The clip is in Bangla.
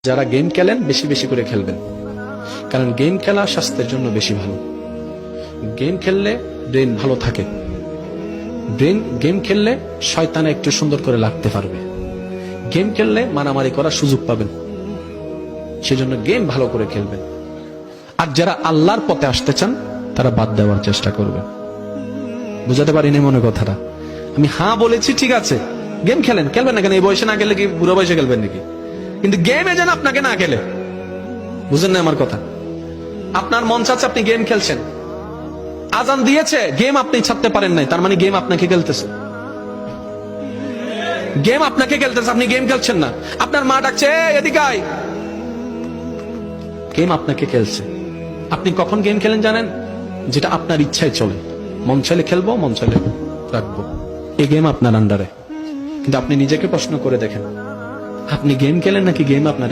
যারা গেম খেলেন বেশি বেশি করে খেলবেন, কারণ গেম খেলা স্বাস্থ্যের জন্য বেশি ভালো। গেম খেললে ব্রেন ভালো থাকে, গেম খেললে শয়তানে একটু সুন্দর করে লাগতে পারবে, গেম খেললে মারামারি করার সুযোগ পাবেন। সেজন্য গেম ভালো করে খেলবেন। আর যারা আল্লাহর পথে আসতে চান তারা বাদ দেওয়ার চেষ্টা করবেন। বুঝাতে পারিনি মনে কথাটা? আমি হ্যাঁ বলেছি, ঠিক আছে, গেম খেলেন, খেলবেন না কেন? এই বয়সে না খেলে কি বুড়ো বয়সে খেলবেন নাকি? কিন্তু গেমে যেন আপনাকে না খেলে। বুঝেন না আমার কথা? আপনার মন চাচ্ছে, আপনি গেম খেলছেন, আজান দিয়েছে, গেম আপনি ছাড়তে পারেন নাই, তার মানে গেম আপনাকে খেলতেছে। গেম আপনাকে খেলতেছে, আপনি গেম খেলছেন না। আপনার মা ডাকছে, এদিকে আয়, গেম আপনাকে খেলছে। আপনি কখন গেম খেলেন জানেন? যেটা আপনার ইচ্ছায় চলে, মন চাইলে খেলবো, মন চাইলে রাখবো, এই গেম আপনার আন্ডারে। কিন্তু আপনি নিজেকে প্রশ্ন করে দেখেন, আপনি গেম খেলেন নাকি গেম আপনার